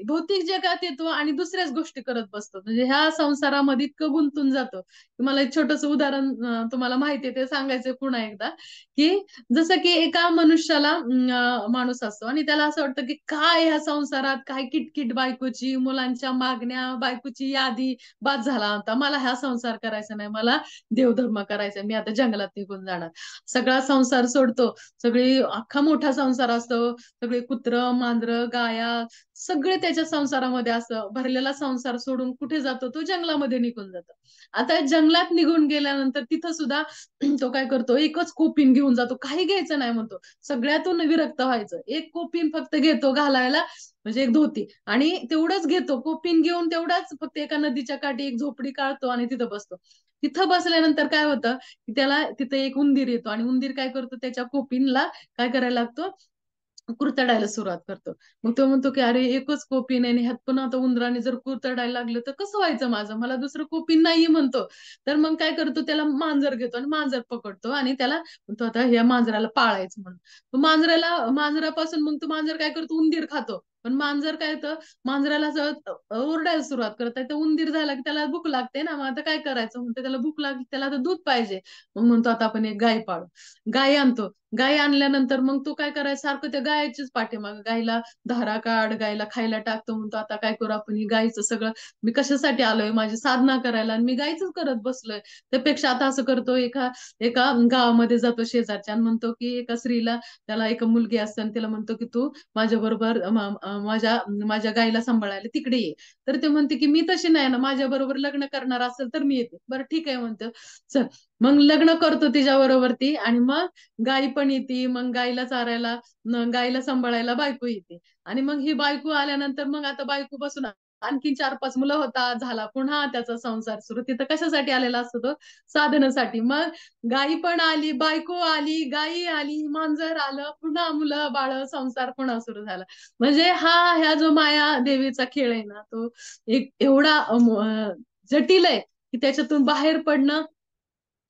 भौतिक जगात येतो आणि दुसऱ्याच गोष्टी करत बसतो. म्हणजे ह्या संसारामध्ये इतकं गुंतून जातो. मला एक छोटंसं उदाहरण तुम्हाला माहिती आहे ते सांगायचंय पुन्हा एकदा, की जसं की एका मनुष्याला माणूस असतो आणि त्याला असं वाटतं की काय ह्या संसारात काय किटकिट बायकोची, मुलांच्या मागण्या, बायकोची यादी, बास झाला आता. मला हा संसार करायचा नाही. मला देवधर्म करायचा. मी आता जंगलात निघून जाणार. सगळा संसार सोडतो. सगळी अख्खा मोठा संसार असतो. सगळे कुत्रं, मांजरं, गाया सगळे त्याच्या संसारामध्ये असं भरलेला संसार सोडून कुठे जातो? तो जंगलामध्ये निघून जातो. आता जंगलात निघून गेल्यानंतर तिथं सुद्धा तो काय करतो? एकच कोपीन घेऊन जातो. काही घ्यायचं नाही म्हणतो. सगळ्यातून विरक्त व्हायचं. एक कोपीन फक्त घेतो घालायला म्हणजे एक धोती आणि तेवढंच घेतो. कोपीन घेऊन तेवढाच फक्त एका नदीच्या काठी एक झोपडी काढतो आणि तिथं बसतो. तिथं बसल्यानंतर काय होतं? की त्याला तिथे एक उंदीर येतो आणि उंदीर काय करतो? त्याच्या कोपीनला काय करायला लागतो? कुरतडायला सुरुवात करतो. मग तो म्हणतो की "अरे एकच कोपीन आहे आणि ह्यात पण आता उंदराने जर कुरतडायला लागलं तर कसं व्हायचं माझं? मला दुसरं कोपीन नाहीये" म्हणतो. तर मग काय करतो त्याला मांजर घेतो आणि मांजर पकडतो आणि त्याला म्हणतो आता ह्या मांजराला पाळायचं म्हणून. मांजरापासून मग तो मांजर काय करतो उंदीर खातो. पण मांजर काय होतं मांजराला असं ओरडायला सुरुवात करत आहे. तर उंदीर झाला की त्याला भूक लागते ना, मग आता काय करायचं? म्हणतो त्याला भूक लागली त्याला आता दूध पाहिजे. मग म्हणतो आता आपण एक गाय पाळू. गाय आणतो. गाय आणल्यानंतर मग तो काय करायचा सारखं त्या गायचीच पाठीमागं गायला धारा काढ, गायला खायला टाकतो. म्हणतो आता काय करू आपण ही गायचं सगळं मी कशासाठी आलोय माझी साधना करायला आणि मी गायचंच करत बसलोय. त्यापेक्षा आता असं करतो एका एका गावामध्ये जातो शेजारच्या आणि म्हणतो की एका स्त्रीला त्याला एक मुलगी असते आणि तिला म्हणतो की तू माझ्याबरोबर माझ्या माझ्या गायीला सांभाळायला तिकडे ये. तर ते म्हणते की मी तशी नाही ना माझ्याबरोबर लग्न करणार असेल तर मी येते. बरं ठीक आहे म्हणतो. चल मग लग्न करतो तिच्याबरोबर ती आणि मग गाय पण येते. मग गायीला चारायला गायीला सांभाळायला बायको येते आणि मग ही बायको आल्यानंतर मग आता बायकोपासून आणखीन 4-5 मुलं होतात. झाला पुन्हा त्याचा संसार सुरू. तिथं कशासाठी आलेला असतो तो? साधनेसाठी. मग गायी पण आली, बायको आली, गायी आली, मांजर आलं, पुन्हा मुलं-बाळं, संसार पुन्हा सुरू झाला. म्हणजे ह्या जो माया देवीचा खेळ आहे ना, तो एक एवढा जटिल आहे, की त्याच्यातून बाहेर पडणं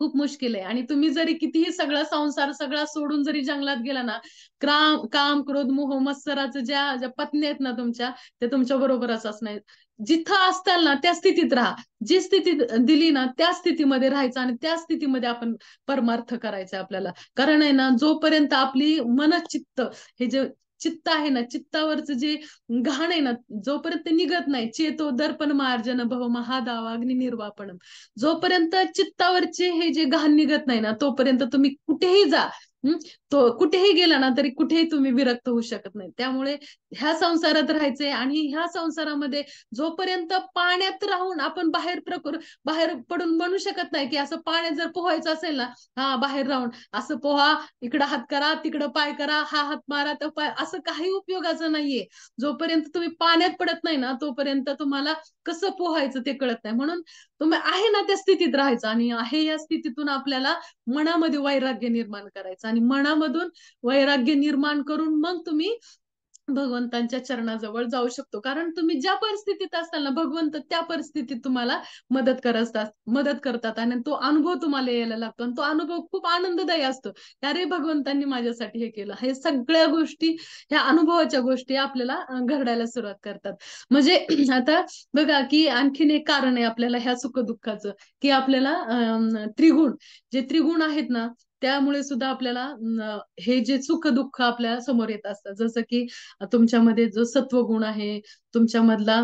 खूप मुश्किल आहे आणि तुम्ही जरी कितीही सगळा संसार सगळा सोडून जरी जंगलात गेला ना, काम, क्रोध, मोह, मत्सराचं ज्या पत्नी आहेत ना तुमच्या, त्या तुमच्या बरोबरच असणार. जिथं असताल ना त्या स्थितीत राहा. जी स्थिती दिली ना त्या स्थितीमध्ये राहायचं आणि त्या स्थितीमध्ये आपण परमार्थ करायचा आपल्याला. कारण आहे ना जोपर्यंत आपली मनचित्त हे जे चित्त आहे ना, चित्तावरचं जे घाण आहे ना, जोपर्यंत ते निघत नाही, चेतो दर्पण मार्जन भव महादाव अग्नी निर्वापणम. जोपर्यंत चित्तावरचे हे जे घाण निघत नाही ना, तोपर्यंत तुम्ही कुठेही जा. हं, तो कुठेही गेला ना, तरी कुठेही तुम्ही विरक्त होऊ शकत नाही. त्यामुळे ह्या संसारात राहायचंय आणि ह्या संसारामध्ये जोपर्यंत पाण्यात राहून आपण बाहेर पडून बनू शकत नाही, की असं पाण्यात जर पोहायचं असेल ना, हां, बाहेर राहून असं पोहा, इकडं हात करा, तिकडं पाय करा, हा हात मारा, तो पाय असं काही उपयोगाचं नाहीये. जोपर्यंत तुम्ही पाण्यात पडत नाही ना, तोपर्यंत तुम्हाला कसं पोहायचं ते कळत नाही. म्हणून तुम्ही आहे ना त्या स्थितीत राहायचं आणि आहे या स्थितीतून आपल्याला मनामध्ये वैराग्य निर्माण करायचं आणि मनामधून वैराग्य निर्माण करून मग तुम्ही भगवंतांच्या चरणाजवळ जाऊ शकतो. कारण तुम्ही ज्या परिस्थितीत असताल ना, भगवंत त्या परिस्थितीत तुम्हाला मदत करतात आणि तो अनुभव तुम्हाला यायला लागतो आणि तो अनुभव खूप आनंददायी असतो. की अरे भगवंतांनी माझ्यासाठी हे केलं. हे सगळ्या गोष्टी, ह्या अनुभवाच्या गोष्टी आपल्याला घडायला सुरुवात करतात. म्हणजे आता बघा की आणखीन एक कारण आहे आपल्याला ह्या सुख-दुःखाचं, की आपल्याला जे त्रिगुण आहेत ना, त्यामुळे सुद्धा आपल्याला हे जे सुख-दुःख आपल्या समोर येत असतात. जसं की तुमच्यामध्ये जो सत्वगुण आहे, तुमच्यामधला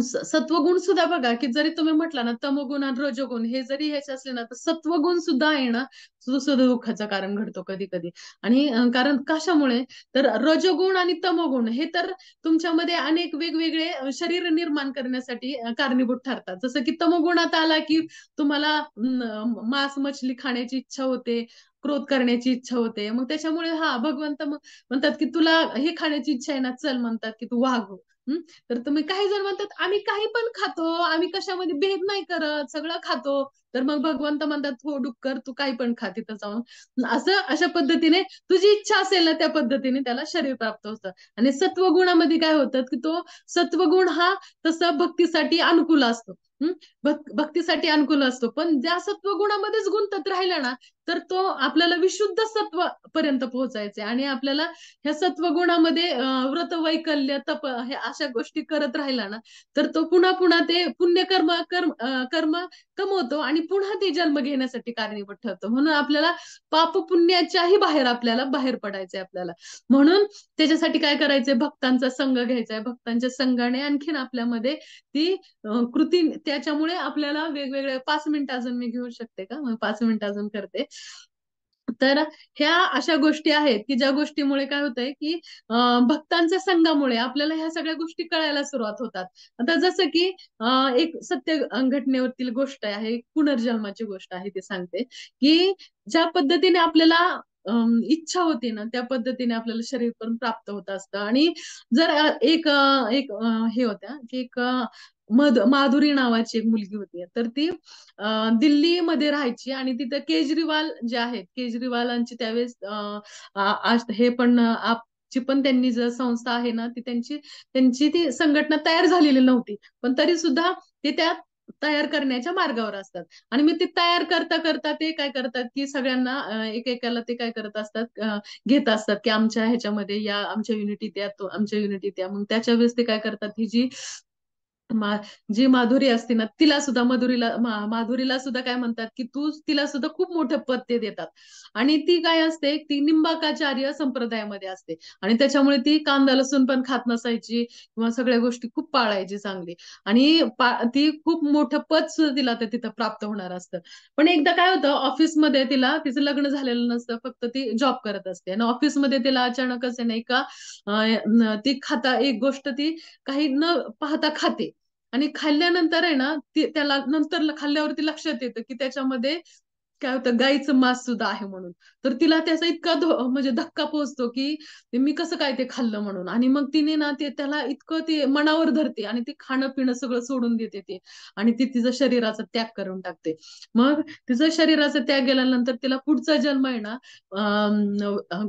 सत्वगुण सुद्धा बघा, की जरी तुम्ही म्हटला ना तमोगुण आणि रजोगुण हे जरी ह्याचे असले ना, तर सत्वगुण सुद्धा आहे ना, सुद्धा दुःखाचं कारण घडतो कधी-कधी. आणि कारण कशामुळे? तर रजोगुण आणि तमोगुण हे तर तुमच्यामध्ये अनेक वेगवेगळे शरीर निर्माण करण्यासाठी कारणीभूत ठरतात. जसं की तमोगुणात आला, की तुम्हाला मांस, मछली खाण्याची इच्छा होते, क्रोध करण्याची इच्छा होते. मग त्याच्यामुळे भगवंत मग म्हणतात, की तुला हे खाण्याची इच्छा आहे ना, चल म्हणतात, की तू वाघ हो. तर तुम्ही काही जण म्हणतात, आम्ही काही पण खातो, आम्ही कशामध्ये भेद नाही करत, सगळं खातो. तर मग भगवंत म्हणतात, हो डुक्कर तू काही पण खा तिथं जाऊन. अशा पद्धतीने तुझी इच्छा असेल ना, त्या पद्धतीने त्याला शरीर प्राप्त होतं. आणि सत्वगुणामध्ये काय होतं, की तो सत्वगुण हा तसा भक्तीसाठी अनुकूल असतो. हं? भक्तीसाठी अनुकूल असतो. पण ज्या सत्वगुणामध्येच गुंतत राहिला ना, तर तो आपल्याला विशुद्ध सत्व पर्यंत पोहोचायचे आणि आपल्याला ह्या सत्वगुणामध्ये व्रतवैकल्य, तप हे अशा गोष्टी करत राहिला ना, तर तो पुन्हा पुन्हा ते कर्म कमवतो आणि पुन्हा ते जन्म घेण्यासाठी कारणीभूत ठरतो. म्हणून आपल्याला पाप पुण्याच्याही आपल्याला बाहेर पडायचंय आपल्याला. म्हणून त्याच्यासाठी काय करायचंय? भक्तांचा संग घ्यायचाय. भक्तांच्या संघाने आणखीन आपल्यामध्ये ती कृती, त्याच्यामुळे आपल्याला वेगवेगळे 5 मिनिटं अजून मी घेऊ शकते का? मग 5 मिनिटं अजून करते. तर ह्या अशा गोष्टी आहेत, की ज्या गोष्टीमुळे काय होतंय, की भक्तांच्या संघामुळे आपल्याला ह्या सगळ्या गोष्टी कळायला सुरुवात होतात. आता जसं की एक सत्य घटनेवरतील गोष्ट आहे, पुनर्जन्माची गोष्ट आहे ती सांगते, की ज्या पद्धतीने आपल्याला इच्छा होती ना, त्या पद्धतीने आपल्याला शरीर पण प्राप्त होत असतं आणि जर हे होत्या, की माधुरी नावाची एक मुलगी होती. तर ती दिल्लीमध्ये राहायची आणि तिथं केजरीवाल जे आहेत, केजरीवालांची त्यावेळेस हे पण आपची पण त्यांनी जर संस्था आहे ना, ती त्यांची ती संघटना तयार झालेली नव्हती. पण तरी सुद्धा ते त्या तयार करण्याच्या मार्गावर असतात. आणि मग ते तयार करता ते काय करतात, की सगळ्यांना एकेकाला ते काय करत असतात, घेत असतात, की आमच्या ह्याच्यामध्ये या, आमच्या युनिटीत या, आमच्या युनिटीत या. मग त्याच्या वेळेस ते काय करतात, ही मा जी माधुरी असते ना, माधुरीला सुद्धा काय म्हणतात, की तू तिला सुद्धा खूप मोठं पद ते देतात. आणि ती काय असते, ती निंबाकाचार्य संप्रदायामध्ये असते. आणि त्याच्यामुळे ती कांदा लसूण पण खात नसायची किंवा सगळ्या गोष्टी खूप पाळायची चांगली. आणि ती खूप मोठं पद सुद्धा तिला ते तिथं प्राप्त होणार असतं. पण एकदा काय होतं, ऑफिसमध्ये तिचं लग्न झालेलं नसतं, फक्त ती जॉब करत असते. आणि ऑफिसमध्ये तिला अचानकच आहे नाही का, ती एक गोष्ट ती काही न पाहता खाते. आणि खाल्ल्यानंतर आहे ना, त्याला नंतर खाल्ल्यावरती लक्षात येतं, की त्याच्यामध्ये काय होतं, गाईचं मांस सुद्धा आहे म्हणून. तर तिला त्याचा इतका म्हणजे धक्का पोहोचतो, की मी कसं काय ते खाल्लं म्हणून. आणि मग तिने ना त्याला इतकं ते मनावर धरते आणि ते खाणं-पिणं सगळं सोडून देते ती. आणि ती तिचा शरीराचा त्याग करून टाकते. मग तिचा शरीराचा त्याग गेल्यानंतर तिला पुढचा जन्म आहे ना,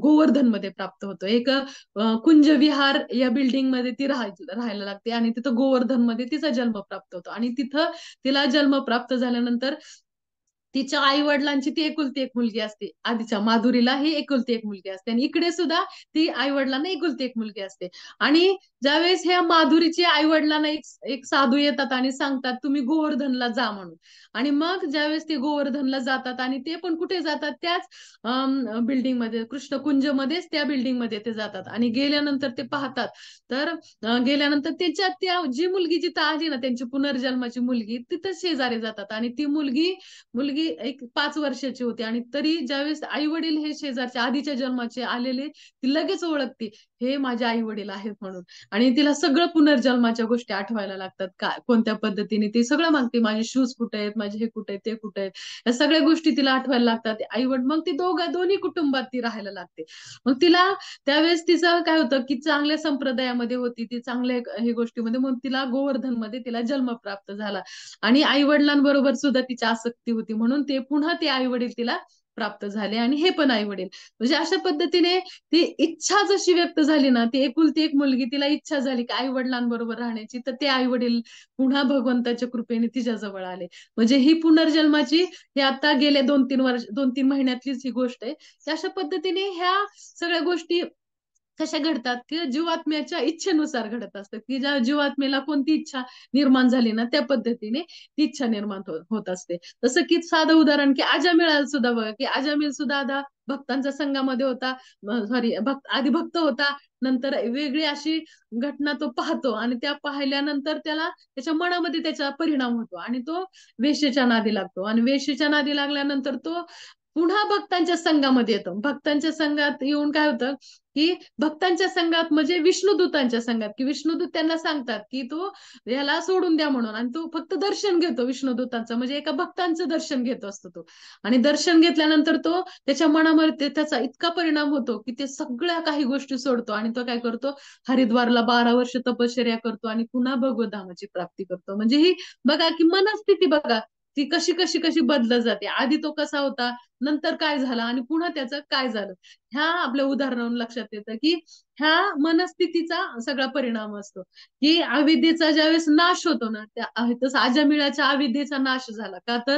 गोवर्धनमध्ये प्राप्त होतो. कुंज विहार या बिल्डिंगमध्ये ती राहायला लागते आणि तिथं गोवर्धनमध्ये तिचा जन्म प्राप्त होतो. आणि तिथं तिला जन्म प्राप्त झाल्यानंतर तिच्या आई-वडिलांची ती एकुलती एक मुलगी असते. आधीच्या माधुरीला ही एकुलती एक मुलगी असते आणि इकडे सुद्धा ती आई-वडिलांना एकुलती एक मुलगी असते. आणि ज्यावेळेस ह्या माधुरीचे आई-वडिलांना एक साधू येतात आणि सांगतात, "तुम्ही गोवर्धनला जा" म्हणून. आणि मग ज्यावेळेस ते गोवर्धनला जातात आणि ते पण कुठे जातात, त्याच बिल्डिंगमध्ये, कृष्णकुंजमध्येच त्या बिल्डिंगमध्ये ते जातात. आणि गेल्यानंतर ते पाहतात, तर गेल्यानंतर त्या जी मुलगी जिथं आली ना, त्यांची पुनर्जन्माची मुलगी, तिथंच शेजारी जातात आणि ती मुलगी मुलगी एक 5 वर्षाची होती आणि तरी ज्यावेळेस आई-वडील हे शेजारच्या आधीच्या जन्माचे आलेले, ती लगेच ओळखते, हे माझे आई-वडील आहेत म्हणून. आणि तिला सगळं पुनर्जन्माच्या गोष्टी आठवायला लागतात. कोणत्या पद्धतीने ती सगळं मागते. माझे शूज कुठे आहेत? माझे हे कुठे आहेत? ते कुठे आहेत? या सगळ्या गोष्टी तिला आठवायला लागतात. आई-वडील मग ती दोन्ही कुटुंबात ती राहायला लागते. मग तिला त्यावेळेस तिचं काय होतं, की चांगल्या संप्रदायामध्ये होती, ती चांगल्या हे गोष्टीमध्ये, मग तिला गोवर्धनमध्ये तिला जन्म प्राप्त झाला. आणि आई-वडिलांबरोबर सुद्धा तिची आसक्ती होती. म्हणून पुन्हा ते आई-वडील तिला प्राप्त झाले आणि हे पण आई वडील. म्हणजे अशा पद्धतीने ती इच्छा जशी व्यक्त झाली ना, ती एकुलती एक मुलगी, तिला इच्छा झाली की आई वडिलांबरोबर राहण्याची, तर ते आई वडील पुन्हा भगवंताच्या कृपेने तिच्याजवळ आले. म्हणजे ही पुनर्जन्माची, हे आता गेले 2-3 वर्ष, 2-3 महिन्यातलीच ही गोष्ट आहे. अशा पद्धतीने ह्या सगळ्या गोष्टी कशा घडतात की जीवात्म्याच्या इच्छेनुसार घडत असतात, की ज्या जीवात्मेला कोणती इच्छा निर्माण झाली ना, त्या पद्धतीने ती इच्छा निर्माण होत असते. जसं की साधं उदाहरण की अजामिळाला सुद्धा बघा, की अजामिळ सुद्धा आता भक्तांच्या संघामध्ये होता. सॉरी, आधी भक्त होता, नंतर वेगळी अशी घटना तो पाहतो आणि त्या पाहिल्यानंतर त्याला त्याच्या मनामध्ये त्याचा परिणाम होतो आणि तो वेश्येच्या नादी लागतो आणि वेश्येच्या नादी लागल्यानंतर तो पुन्हा भक्तांच्या संघामध्ये येतो. भक्तांच्या संघात येऊन काय होतं की भक्तांच्या संघात म्हणजे विष्णुदूतांच्या संघात, की विष्णुदूत त्यांना सांगतात की तो याला सोडून द्या म्हणून, आणि तो फक्त दर्शन घेतो विष्णुदूतांचं, म्हणजे एका भक्तांचं दर्शन घेत असतो तो. आणि दर्शन घेतल्यानंतर तो त्याच्या मनामध्ये त्याचा इतका परिणाम होतो की ते सगळ्या काही गोष्टी सोडतो आणि तो काय करतो, हरिद्वारला 12 वर्ष तपश्चर्या करतो आणि पुन्हा भगवत धामाची प्राप्ती करतो. म्हणजे ही बघा की मनस्थिती बघा, ती कशी कशी कशी बदलत जाते. आधी तो कसा होता, नंतर काय झालं आणि पुन्हा त्याचं काय झालं. ह्या आपल्या उदाहरणावरून लक्षात येतं की ह्या मनस्थितीचा सगळा परिणाम असतो. की अविद्येचा ज्यावेळेस नाश होतो ना, त्या तसं अजामिळाच्या अविद्येचा नाश झाला का, तर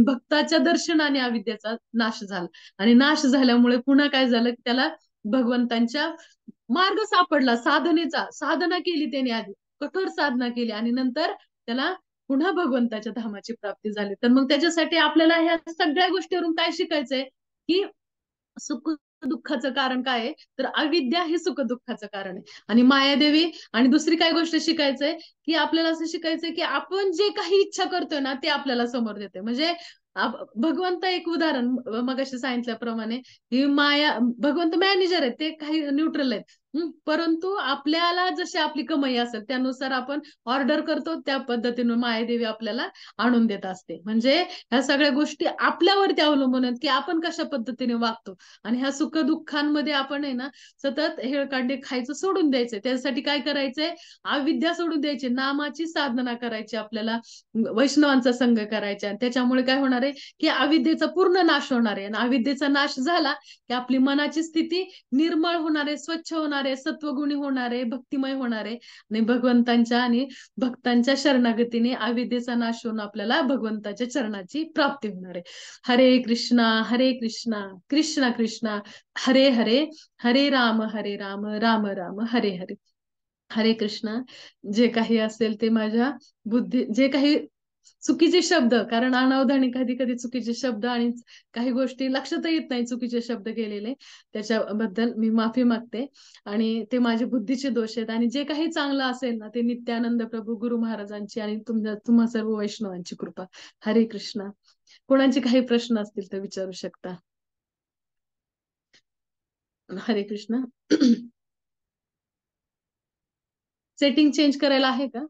भक्ताच्या दर्शनाने अविद्येचा नाश झाला. आणि नाश झाल्यामुळे पुन्हा काय झालं की त्याला भगवंतांच्या मार्ग सापडला, साधनेचा. साधना केली त्याने आधी, कठोर साधना केली आणि नंतर त्याला पुन्हा भगवंताच्या धामाची प्राप्ती झाली. तर मग त्याच्यासाठी आपल्याला ह्या सगळ्या गोष्टीवरून काय शिकायचंय की सुख दुःखाचं कारण काय आहे, तर अविद्या हे सुख दुःखाचं कारण आहे. आणि मायादेवी, आणि दुसरी काय गोष्ट शिकायचंय की आपल्याला असं शिकायचंय की आपण जे काही इच्छा करतोय ना, ते आपल्याला समोर देते. म्हणजे भगवंत एक उदाहरण मगाशी सांगितल्याप्रमाणे, की माया भगवंत मॅनेजर आहेत, ते काही न्यूट्रल आहेत. परंतु आपल्याला जशी आपली कमाई असेल त्यानुसार आपण ऑर्डर करतो, त्या पद्धतीने मायादेवी आपल्याला आणून देत असते. म्हणजे ह्या सगळ्या गोष्टी आपल्यावरती अवलंबून आहेत की आपण कशा पद्धतीने वागतो. आणि ह्या सुख दुःखांमध्ये आपण आहे ना, सतत हेळकांडे खायचं सोडून द्यायचंय. त्यासाठी काय करायचंय, अविद्या सोडून द्यायची, नामाची साधना करायची आपल्याला, वैष्णवांचा संग करायचा. आणि त्याच्यामुळे काय होणार आहे की अविद्येचा पूर्ण नाश होणार आहे. आणि अविद्येचा नाश झाला की आपली मनाची स्थिती निर्मळ होणार आहे, स्वच्छ होणार आहे, सत्वगुणी होणार आहे, भक्तिमय होणार आहे. आणि भगवंतांच्या आणि भक्तांच्या शरणागतीने अविद्येचा नाश होऊन आपल्याला भगवंताच्या चरणाची प्राप्ती होणार आहे. हरे कृष्णा कृष्ण कृष्ण हरे हरे, हरे राम राम राम हरे हरे. हरे कृष्णा. जे काही असेल ते माझ्या बुद्धी, जे काही चुकीचे शब्द, कारण अनावधाने कधी कधी चुकीचे शब्द आणि काही गोष्टी लक्षात येत नाही, चुकीचे शब्द गेलेले, त्याच्याबद्दल मी माफी मागते. आणि ते माझे बुद्धीचे दोष आहेत. आणि जे काही चांगलं असेल ना, ते नित्यानंद प्रभू गुरु महाराजांची आणि तुम्हा सर्व वैष्णवांची कृपा. हरे कृष्णा. कोणाचे काही प्रश्न असतील तर विचारू शकता. हरे कृष्णा. सेटिंग चेंज करायला आहे का?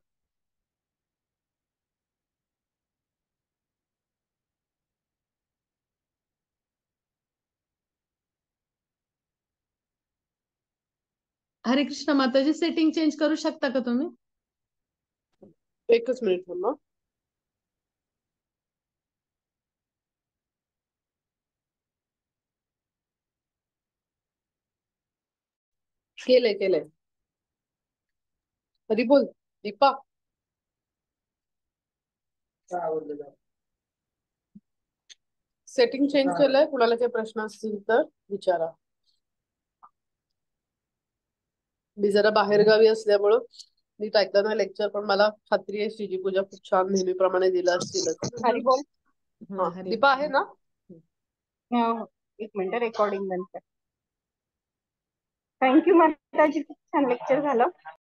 हरे कृष्णा माताजी, सेटिंग चेंज करू शकता का तुम्ही? एकच मिनिट थांबा. केलंय केलंय. हरी बोल दीपा. सेटिंग चेंज केलंय, कुणाला काही प्रश्न असतील तर विचारा. मी जरा बाहेरगावी असल्यामुळं नीट ऐकलं ना लेक्चर, पण मला खात्री आहे श्रीजी पूजा खूप छान नेहमीप्रमाणे दिलं असतीलच. हरी बोल. हा हरे दीपा आहे ना? हो, एक मिनिट रेकॉर्डिंग बंद कर. थँक्यू माताजी, खूप छान लेक्चर झालं.